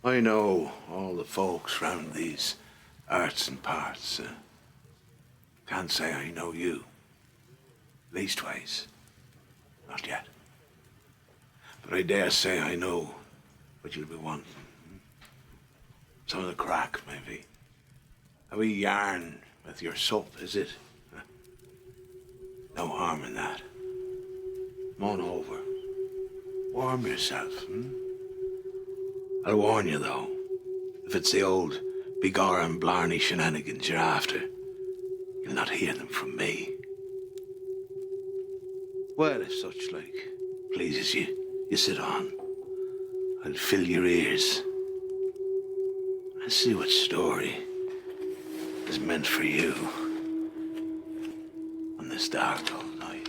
I know all the folks round these arts and parts. Can't say I know you. Leastways, not yet. But I dare say I know what you'll be wanting. Some of the crack, maybe. A wee yarn with your sup, is it? No harm in that. Come on over. Warm yourself, I'll warn you, though. If it's the old Begor and Blarney shenanigans you're after, you'll not hear them from me. Well, if such like pleases you, you sit on. I'll fill your ears. And see what story is meant for you on this dark old night.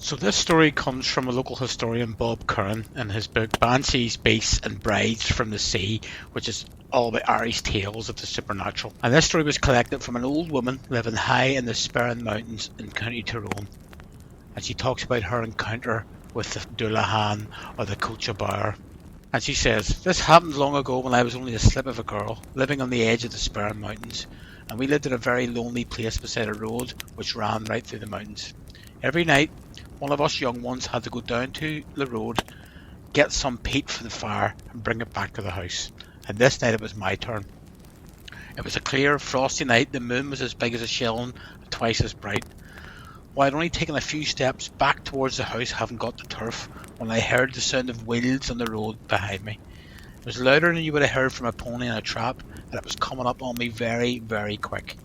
So this story comes from a local historian, Bob Curran, in his book Banshees, Beasts and Brides from the Sea, which is all about Irish tales of the supernatural. And this story was collected from an old woman living high in the Sperrin Mountains in County Tyrone. And she talks about her encounter with the Dullahan or the Culture Bower. And she says, "This happened long ago when I was only a slip of a girl, living on the edge of the Sperrin Mountains. And we lived in a very lonely place beside a road which ran right through the mountains. Every night, one of us young ones had to go down to the road, get some peat for the fire and bring it back to the house. And this night it was my turn. It was a clear, frosty night. The moon was as big as a shilling and twice as bright. Well, I'd only taken a few steps back towards the house, having got the turf, when I heard the sound of wheels on the road behind me. It was louder than you would have heard from a pony in a trap, and it was coming up on me very, very quick.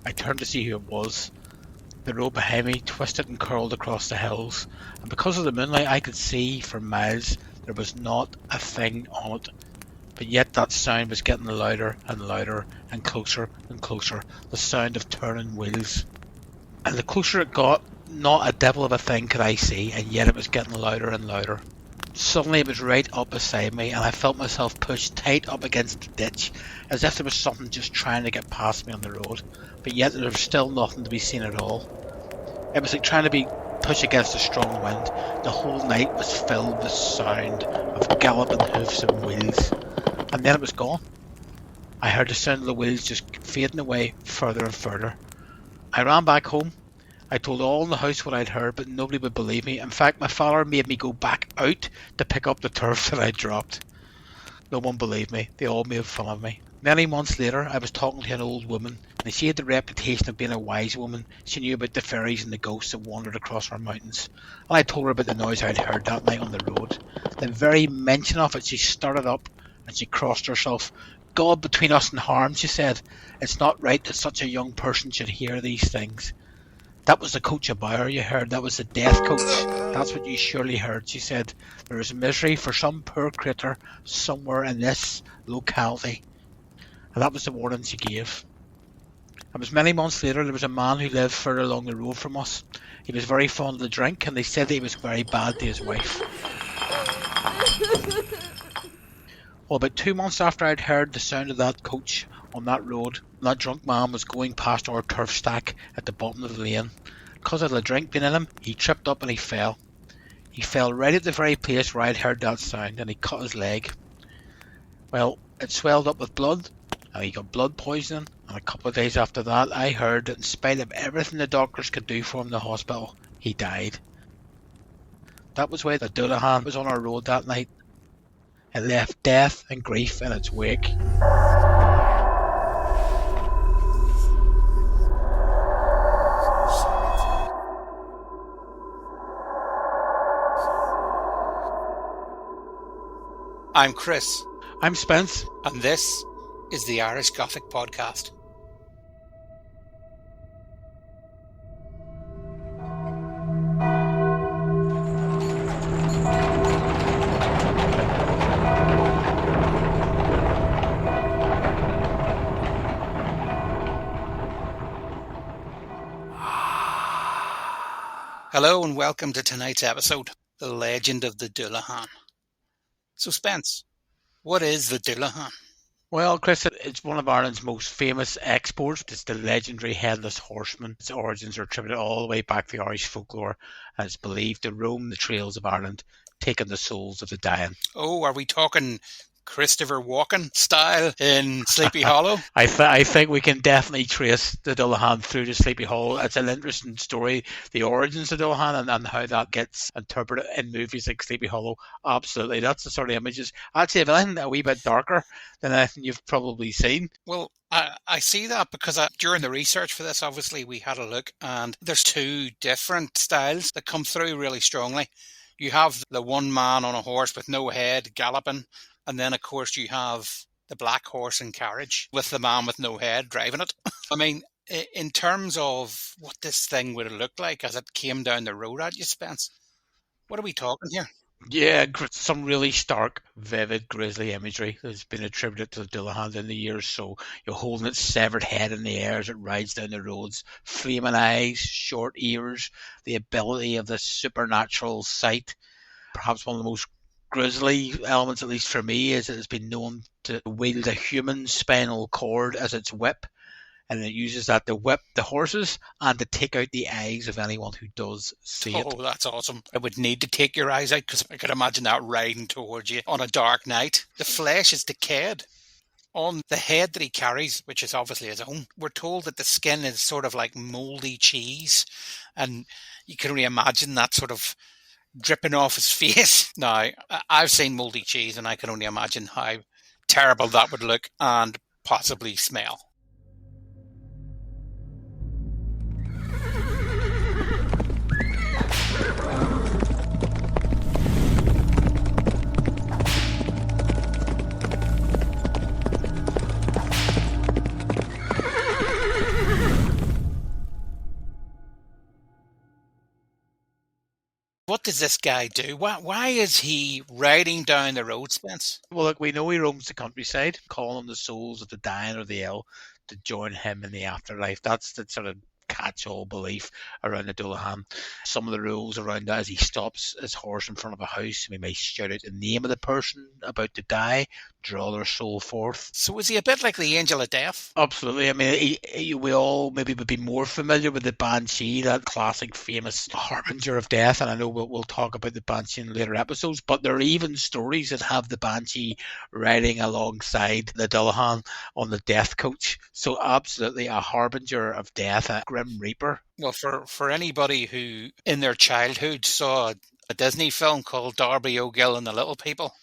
I turned to see who it was. The road behind me twisted and curled across the hills, and because of the moonlight I could see for miles there was not a thing on it. But yet that sound was getting louder and louder and closer and closer, the sound of turning wheels. And the closer it got, not a devil of a thing could I see, and yet it was getting louder and louder. Suddenly it was right up beside me, and I felt myself pushed tight up against the ditch, as if there was something just trying to get past me on the road, but yet there was still nothing to be seen at all. It was like trying to be pushed against a strong wind. The whole night was filled with sound of galloping hoofs and wheels, and then it was gone. I heard the sound of the wheels just fading away further and further. I ran back home. I told all in the house what I'd heard, but nobody would believe me. In fact, my father made me go back out to pick up the turf that I dropped. No one believed me. They all made fun of me. Many months later, I was talking to an old woman, and she had the reputation of being a wise woman. She knew about the fairies and the ghosts that wandered across our mountains. And I told her about the noise I'd heard that night on the road. The very mention of it, she started up, and she crossed herself. "God between us and harm," she said. "It's not right that such a young person should hear these things." "That was the Culture Bower you heard. That was the death coach. That's what you surely heard," she said. "There is misery for some poor creature somewhere in this locality." And that was the warning she gave. It was many months later. There was a man who lived further along the road from us. He was very fond of the drink, and they said that he was very bad to his wife. Well, about 2 months after I'd heard the sound of that coach on that road, that drunk man was going past our turf stack at the bottom of the lane. Because of the drink being in him, he tripped up and he fell. He fell right at the very place where I'd heard that sound, and he cut his leg. Well, it swelled up with blood, and he got blood poisoning, and a couple of days after that I heard that in spite of everything the doctors could do for him in the hospital, he died. That was why the Dullahan was on our road that night. It left death and grief in its wake. I'm Chris. I'm Spence. And this is the Irish Gothic Podcast. Hello and welcome to tonight's episode, The Legend of the Dullahan. So Spence, What is the Dullahan? Well, Chris, it's one of Ireland's most famous exports. It's the legendary Headless Horseman. Its origins are attributed all the way back to Irish folklore, and it's believed to roam the trails of Ireland, taking the souls of the dying. Oh, are we talking Christopher Walken style in Sleepy Hollow? I think we can definitely trace the Dullahan through to Sleepy Hollow. It's an interesting story, the origins of Dullahan and how that gets interpreted in movies like Sleepy Hollow. Absolutely, that's the sort of images. I'd say if anything a wee bit darker than anything you've probably seen. Well, I see that because during the research for this, obviously, we had a look, and there's two different styles that come through really strongly. You have the one man on a horse with no head galloping, and then, of course, you have the black horse and carriage with the man with no head driving it. I mean, in terms of what this thing would have looked like as it came down the road at you, Spence, what are we talking here? Yeah, some really stark, vivid, grisly imagery has been attributed to the Dullahan in the years. So you're holding its severed head in the air as it rides down the roads, flaming eyes, short ears, the ability of this supernatural sight. Perhaps one of the most grisly elements, at least for me, is it has been known to wield a human spinal cord as its whip. And it uses that to whip the horses and to take out the eyes of anyone who does see it. Oh, that's awesome. It would need to take your eyes out because I could imagine that riding towards you on a dark night. The flesh is decayed. On the head that he carries, which is obviously his own, we're told that the skin is sort of like mouldy cheese. And you can only imagine that sort of dripping off his face. Now, I've seen mouldy cheese and I can only imagine how terrible that would look and possibly smell. What does this guy do? Why is he riding down the road, Spence? Well, look, we know he roams the countryside, calling on the souls of the dying or the ill to join him in the afterlife. That's the sort of catch-all belief around the Dullahan. Some of the rules around that is he stops his horse in front of a house. We may shout out the name of the person about to die, draw their soul forth. So is he a bit like the angel of death? Absolutely. I mean, we all maybe would be more familiar with the Banshee, that classic famous harbinger of death, and I know we'll talk about the Banshee in later episodes, but there are even stories that have the Banshee riding alongside the Dullahan on the death coach. So absolutely a harbinger of death, a grim reaper. Well, for anybody who in their childhood saw a Disney film called Darby O'Gill and the Little People,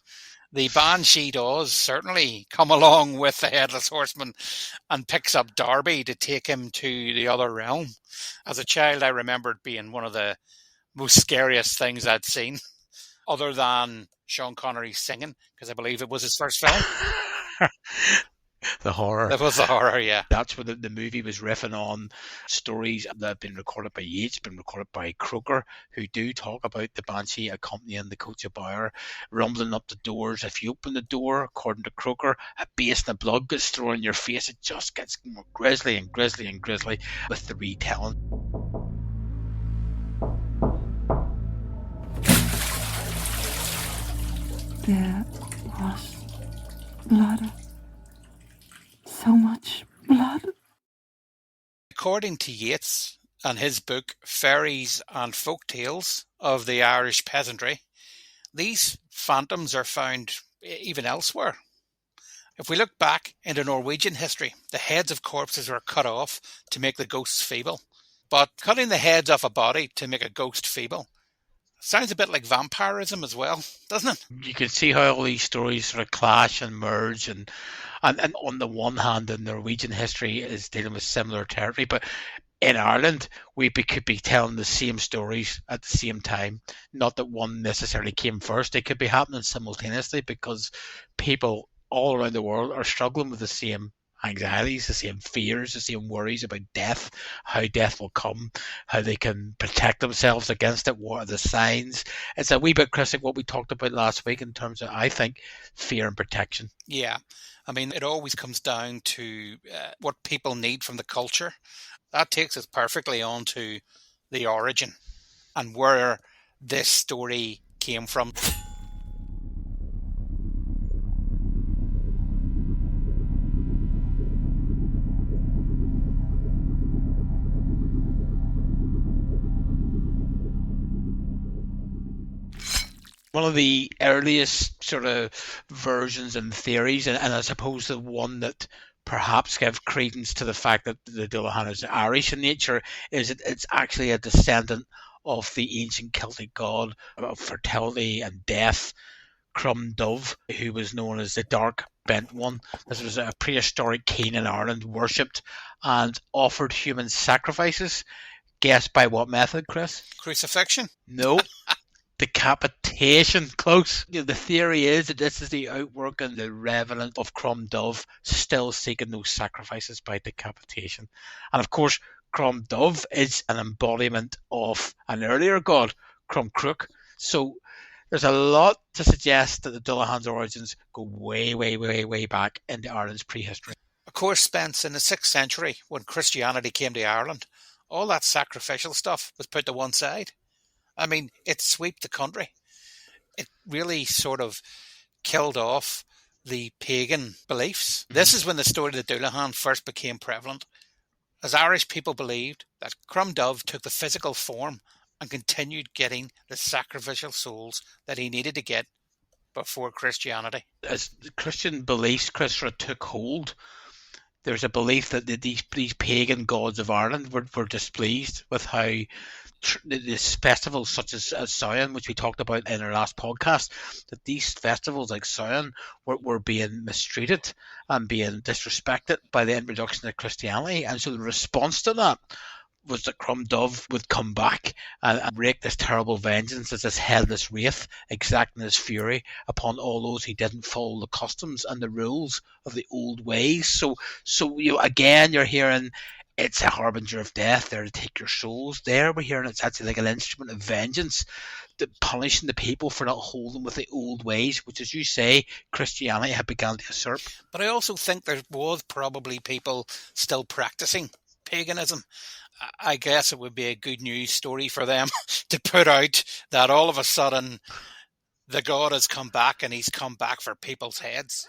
the Banshee does certainly come along with the Headless Horseman and picks up Darby to take him to the other realm. As a child, I remember it being one of the most scariest things I'd seen, other than Sean Connery singing, because I believe it was his first film. The horror. That was the horror, yeah. That's where the movie was riffing on stories that have been recorded by Yeats, been recorded by Croker, who do talk about the Banshee accompanying the coach of Bower, rumbling up the doors. If you open the door, according to Croker, a basin of blood gets thrown in your face. It just gets more grisly and grisly and grisly with the retelling. There was blood. So much blood. According to Yeats and his book Fairies and Folk Tales of the Irish Peasantry, these phantoms are found even elsewhere. If we look back into Norwegian history, the heads of corpses were cut off to make the ghosts feeble. But cutting the heads off a body to make a ghost feeble sounds a bit like vampirism as well, doesn't it? You can see how all these stories sort of clash and merge, and on the one hand, the Norwegian history is dealing with similar territory, but in Ireland, we could be telling the same stories at the same time. Not that one necessarily came first; they could be happening simultaneously because people all around the world are struggling with the same anxieties, the same fears, the same worries about death, how death will come, how they can protect themselves against it, what are the signs. It's a wee bit, Chris, like what we talked about last week in terms of, I think, fear and protection. Yeah. I mean, it always comes down to what people need from the culture. That takes us perfectly on to the origin and where this story came from. One of the earliest sort of versions and theories, and I suppose the one that perhaps give credence to the fact that the Dullahan is Irish in nature, is that it's actually a descendant of the ancient Celtic god of fertility and death, Crom Dubh, who was known as the Dark Bent One. This was a prehistoric king in Ireland, worshipped and offered human sacrifices. Guess by what method, Chris? Crucifixion? No. Decapitation. Close. The theory is that this is the outwork and the revenant of Crom Dubh still seeking those sacrifices by decapitation. And of course, Crom Dubh is an embodiment of an earlier god, Crom Crook. So there's a lot to suggest that the Dullahan's origins go way, way, way, way back into Ireland's prehistory. Of course, Spence, in the 6th century, when Christianity came to Ireland, all that sacrificial stuff was put to one side. I mean, it swept the country. It really sort of killed off the pagan beliefs. Mm-hmm. This is when the story of the Dullahan first became prevalent, as Irish people believed that Crom Dubh took the physical form and continued getting the sacrificial souls that he needed to get before Christianity. As Christian beliefs, Chris, took hold, there's a belief that these pagan gods of Ireland were displeased with how these festivals such as Samhain, which we talked about in our last podcast, that these festivals like Samhain were being mistreated and being disrespected by the introduction of Christianity. And so the response to that was that Crom Dubh would come back and wreak this terrible vengeance as this headless wraith, exacting his fury upon all those who didn't follow the customs and the rules of the old ways. So again, you're hearing it's a harbinger of death there to take your souls. There we're hearing it's actually like an instrument of vengeance, punishing the people for not holding with the old ways, which, as you say, Christianity had begun to usurp. But I also think there was probably people still practicing paganism. I guess it would be a good news story for them to put out that all of a sudden the god has come back and he's come back for people's heads.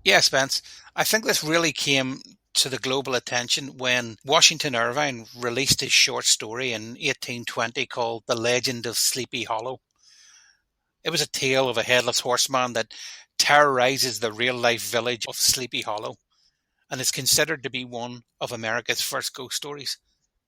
Yeah, Spence, I think this really came to the global attention when Washington Irving released his short story in 1820 called The Legend of Sleepy Hollow. It was a tale of a headless horseman that terrorizes the real-life village of Sleepy Hollow and is considered to be one of America's first ghost stories.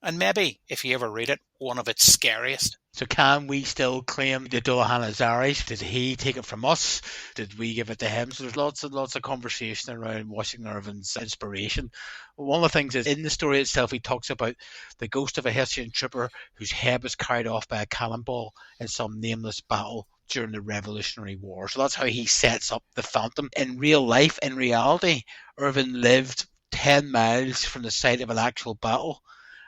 And maybe, if you ever read it, one of its scariest. So can we still claim the Dullahan is Irish? Did he take it from us? Did we give it to him? So there's lots and lots of conversation around Washington Irving's inspiration. One of the things is in the story itself, he talks about the ghost of a Hessian trooper whose head was carried off by a cannonball in some nameless battle during the Revolutionary War. So that's how he sets up the phantom. In real life, in reality, Irving lived 10 miles from the site of an actual battle.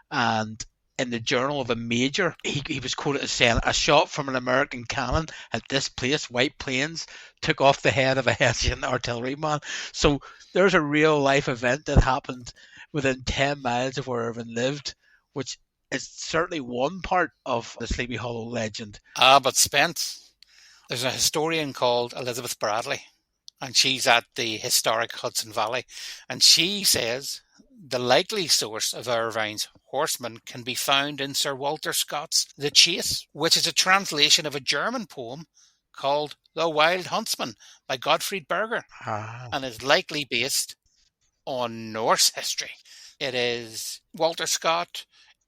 And in the journal of a major, he was quoted as saying, a shot from an American cannon at this place, White Plains, took off the head of a Hessian artilleryman. So there's a real life event that happened within 10 miles of where Irving lived, which is certainly one part of the Sleepy Hollow legend. But Spence, there's a historian called Elizabeth Bradley, and she's at the historic Hudson Valley, and she says the likely source of Irving's horseman can be found in Sir Walter Scott's The Chase, which is a translation of a German poem called The Wild Huntsman by Gottfried Berger, and is likely based on Norse history. It is Walter Scott,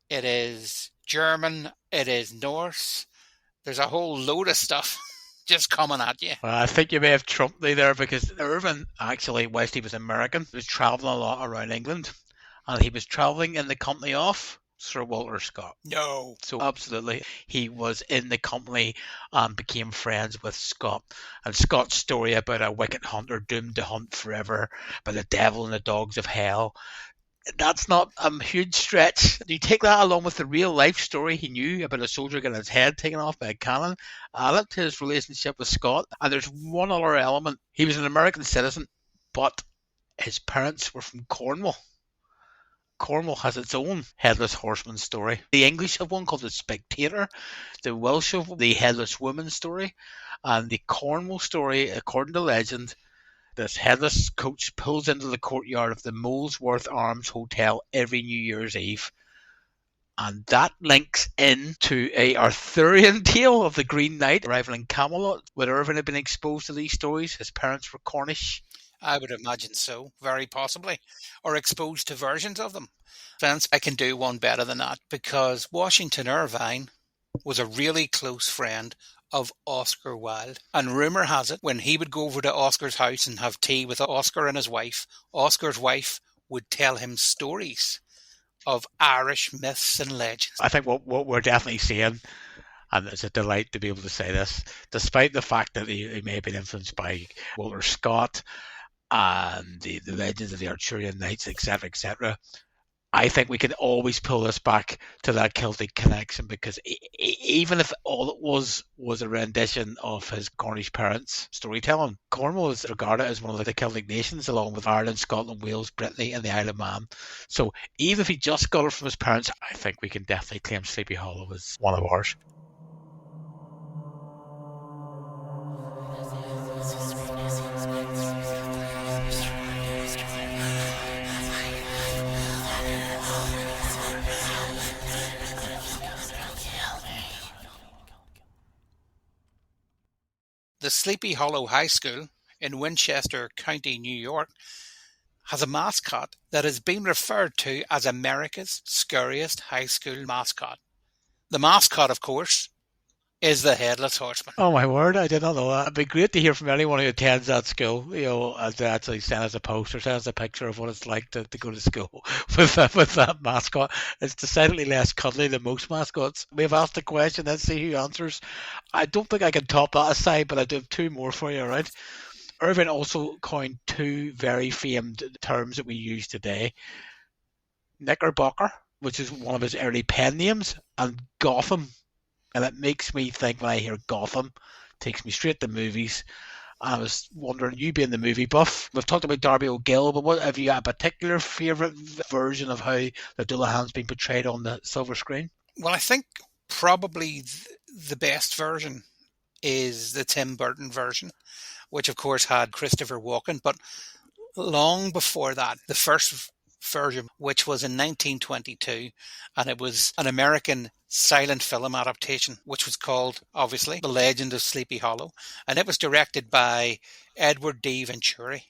it is German, it is Norse. There's a whole load of stuff just coming at you. Well, I think you may have trumped me there, because Irving, actually, whilst he was American, was travelling a lot around England, and he was travelling in the company of Sir Walter Scott. No. So absolutely, he was in the company and became friends with Scott. And Scott's story about a wicked hunter doomed to hunt forever by the devil and the dogs of hell, that's not a huge stretch. You take that along with the real life story he knew about a soldier getting his head taken off by a cannon, add it to his relationship with Scott, and there's one other element. He was an American citizen, but his parents were from Cornwall. Cornwall has its own Headless Horseman story. The English have one called The Spectator. The Welsh have the Headless Woman story. And the Cornwall story, according to legend, this headless coach pulls into the courtyard of the Molesworth Arms Hotel every New Year's Eve. And that links into a Arthurian tale of the Green Knight arriving in Camelot. Would Irving have been exposed to these stories? His parents were Cornish. I would imagine so, very possibly, or exposed to versions of them. Spence, I can do one better than that, because Washington Irvine was a really close friend of Oscar Wilde. And rumour has it, when he would go over to Oscar's house and have tea with Oscar and his wife, Oscar's wife would tell him stories of Irish myths and legends. I think what we're definitely seeing, and it's a delight to be able to say this, despite the fact that he may have been influenced by Walter Scott and the legends of the Arthurian Knights, etc., I think we can always pull this back to that Celtic connection, because even if all it was a rendition of his Cornish parents' storytelling, Cornwall is regarded as one of the Celtic nations, along with Ireland, Scotland, Wales, Brittany, and the Isle of Man. So even if he just got it from his parents, I think we can definitely claim Sleepy Hollow as one of ours. The Sleepy Hollow High School in Winchester County, New York, has a mascot that has been referred to as America's scariest high school mascot. The mascot, of course, is the Headless Horseman. Oh my word, I did not know that. It'd be great to hear from anyone who attends that school, and to actually send us a post or send us a picture of what it's like to go to school with that mascot. It's decidedly less cuddly than most mascots. We've asked a question, let's see who answers. I don't think I can top that aside, but I do have two more for you, right? Irving also coined two very famed terms that we use today. Knickerbocker, which is one of his early pen names, and Gotham. And it makes me think, when I hear Gotham, takes me straight to movies. I was wondering, you being the movie buff, we've talked about Darby O'Gill, but what have you got a particular favourite version of how the Dullahan's been portrayed on the silver screen? Well, I think probably the best version is the Tim Burton version, which of course had Christopher Walken. But long before that, the first version, which was in 1922, and it was an American silent film adaptation, which was called, obviously, The Legend of Sleepy Hollow, and it was directed by Edward D. Venturi.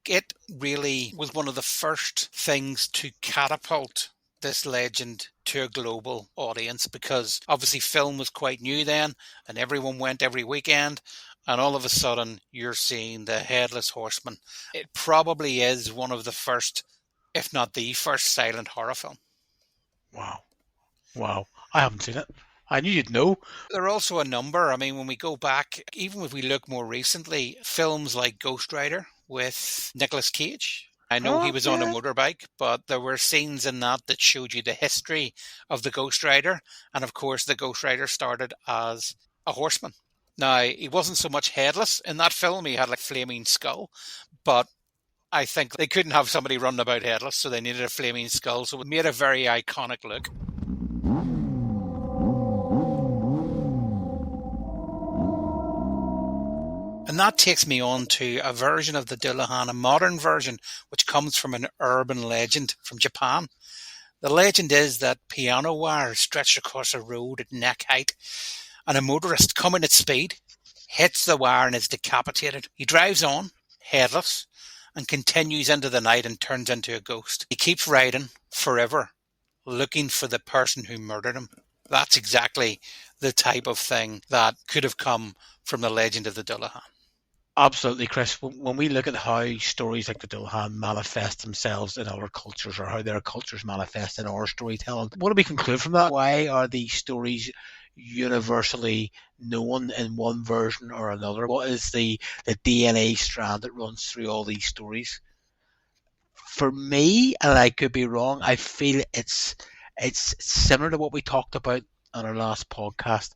It really was one of the first things to catapult this legend to a global audience, because obviously film was quite new then, and everyone went every weekend, and all of a sudden you're seeing the Headless Horseman. It probably is one of the first, if not the first, silent horror film. Wow. I haven't seen it. I knew you'd know. There are also a number. I mean, when we go back, even if we look more recently, films like Ghost Rider with Nicolas Cage. I know he was on a motorbike, but there were scenes in that showed you the history of the Ghost Rider. And of course, the Ghost Rider started as a horseman. Now, he wasn't so much headless in that film. He had like flaming skull, but I think they couldn't have somebody running about headless, so they needed a flaming skull. So it made a very iconic look. And that takes me on to a version of the Dullahan, a modern version, which comes from an urban legend from Japan. The legend is that piano wire stretched across a road at neck height, and a motorist coming at speed hits the wire and is decapitated. He drives on, headless, and continues into the night and turns into a ghost. He keeps riding forever, looking for the person who murdered him. That's exactly the type of thing that could have come from the legend of the Dullahan. Absolutely, Chris. When we look at how stories like the Dullahan manifest themselves in other cultures, or how their cultures manifest in our storytelling, what do we conclude from that? Why are these stories universally known in one version or another? What is the DNA strand that runs through all these stories? For me, and I could be wrong, I feel it's similar to what we talked about on our last podcast.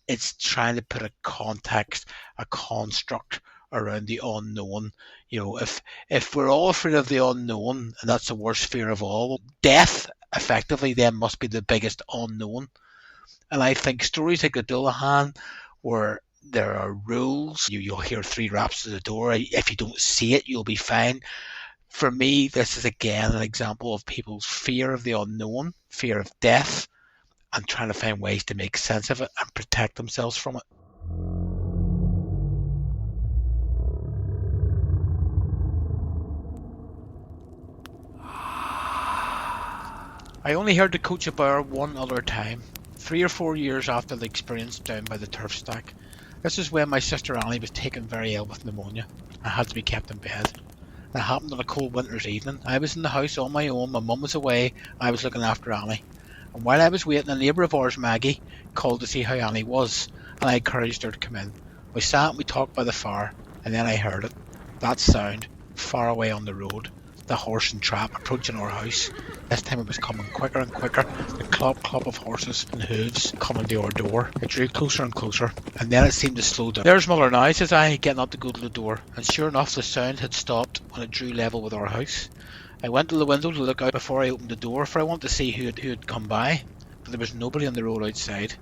It's trying to put a context, a construct around the unknown. If we're all afraid of the unknown, and that's the worst fear of all, death effectively then must be the biggest unknown. And I think stories like the Dullahan, where there are rules, you'll hear 3 raps at the door. If you don't see it, you'll be fine. For me, this is again an example of people's fear of the unknown, fear of death, and trying to find ways to make sense of it and protect themselves from it. I only heard the coach about one other time, 3 or 4 years after the experience down by the turf stack. This is when my sister Annie was taken very ill with pneumonia and had to be kept in bed. It happened on a cold winter's evening. I was in the house on my own, my mum was away, I was looking after Annie. And while I was waiting, a neighbour of ours, Maggie, called to see how Annie was, and I encouraged her to come in. We sat and we talked by the fire, and then I heard it. That sound, far away on the road. The horse and trap approaching our house. This time it was coming quicker and quicker. The clop of horses and hooves coming to our door. It drew closer and closer, and then it seemed to slow down. "There's mother now," says I, getting up to go to the door, and sure enough the sound had stopped when it drew level with our house. I went to the window to look out before I opened the door, for I wanted to see who had come by, but there was nobody on the road outside.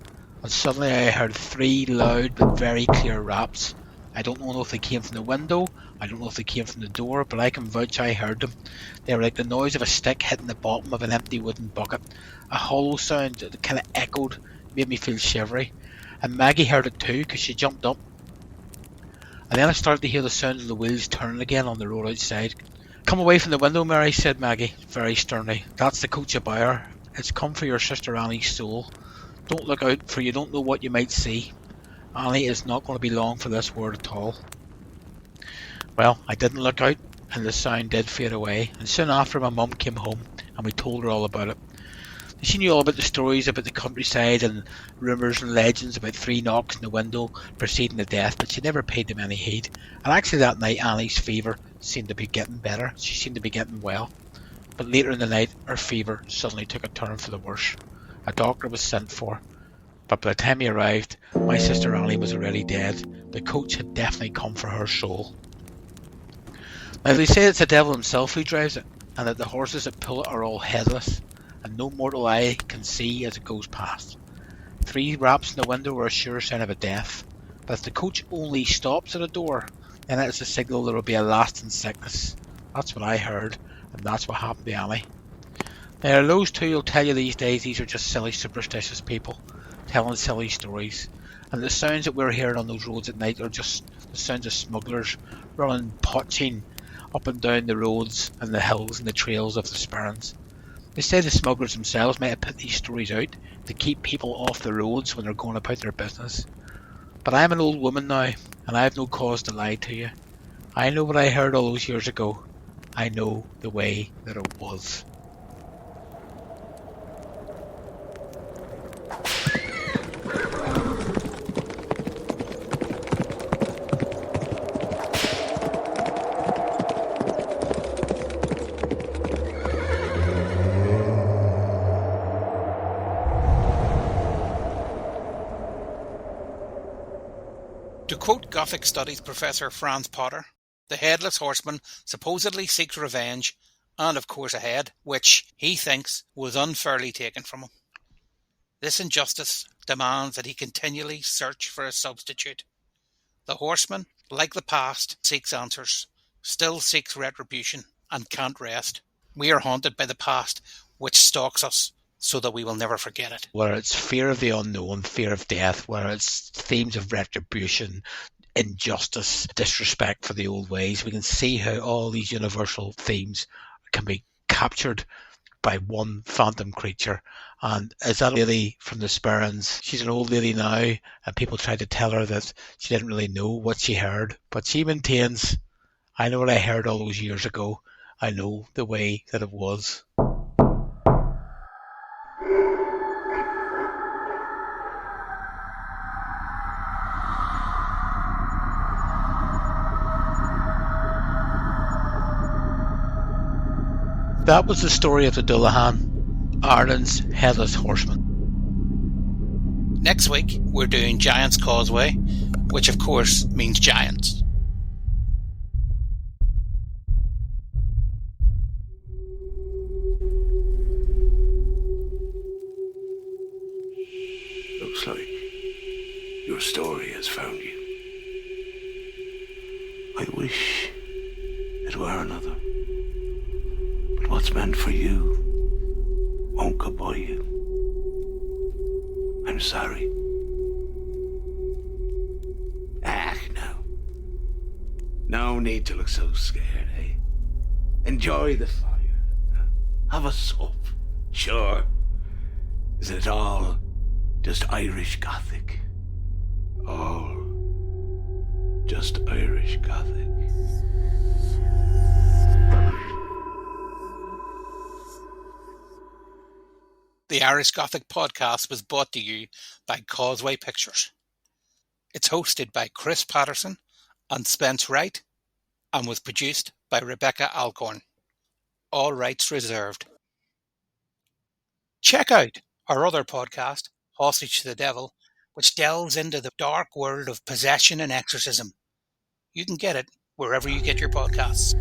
And suddenly I heard 3 loud but very clear raps. I don't know if they came from the window, I don't know if they came from the door, but I can vouch I heard them. They were like the noise of a stick hitting the bottom of an empty wooden bucket. A hollow sound that kind of echoed, made me feel shivery. And Maggie heard it too, because she jumped up. And then I started to hear the sound of the wheels turning again on the road outside. "Come away from the window, Mary," said Maggie, very sternly. "That's the coach about her. It's come for your sister Annie's soul. Don't look out, for you don't know what you might see. Annie is not going to be long for this world at all." Well, I didn't look out, and the sound did fade away, and soon after my mum came home, and we told her all about it. She knew all about the stories about the countryside and rumours and legends about 3 knocks in the window preceding the death, but she never paid them any heed. And actually that night Annie's fever seemed to be getting better. She seemed to be getting well. But later in the night her fever suddenly took a turn for the worse. A doctor was sent for, but by the time he arrived, my sister Annie was already dead. The coach had definitely come for her soul. Now they say it's the devil himself who drives it, and that the horses that pull it are all headless, and no mortal eye can see as it goes past. 3 raps in the window are a sure sign of a death, but if the coach only stops at a door, then it's a signal there will be a lasting sickness. That's what I heard, and that's what happened to Annie. Now those two will tell you these days these are just silly superstitious people, telling silly stories, and the sounds that we're hearing on those roads at night are just the sounds of smugglers running potching up and down the roads and the hills and the trails of the Sperrins. They say the smugglers themselves might have put these stories out to keep people off the roads when they're going about their business. But I'm an old woman now, and I have no cause to lie to you. I know what I heard all those years ago. I know the way that it was. To quote Gothic Studies professor Franz Potter, the Headless Horseman supposedly seeks revenge and of course a head, which he thinks was unfairly taken from him. This injustice demands that he continually search for a substitute. The horseman, like the past, seeks answers, still seeks retribution, and can't rest. We are haunted by the past, which stalks us, so that we will never forget it. Whether it's fear of the unknown, fear of death, whether it's themes of retribution, injustice, disrespect for the old ways, we can see how all these universal themes can be captured by one phantom creature. And is that lady from the Sperrins? She's an old lady now, and people tried to tell her that she didn't really know what she heard, but she maintains, I know what I heard all those years ago. I know the way that it was. That was the story of the Dullahan, Ireland's Headless Horseman. Next week, we're doing Giant's Causeway, which of course means giants. I wish it were another. But what's meant for you won't go by you. I'm sorry. No. No need to look so scared, eh? Enjoy the fire. Have a sup. Sure. Isn't it all just Irish Gothic? All just Irish Gothic. The Irish Gothic Podcast was brought to you by Causeway Pictures. It's hosted by Chris Patterson and Spence Wright and was produced by Rebecca Alcorn. All rights reserved. Check out our other podcast, Hostage to the Devil, which delves into the dark world of possession and exorcism. You can get it wherever you get your podcasts.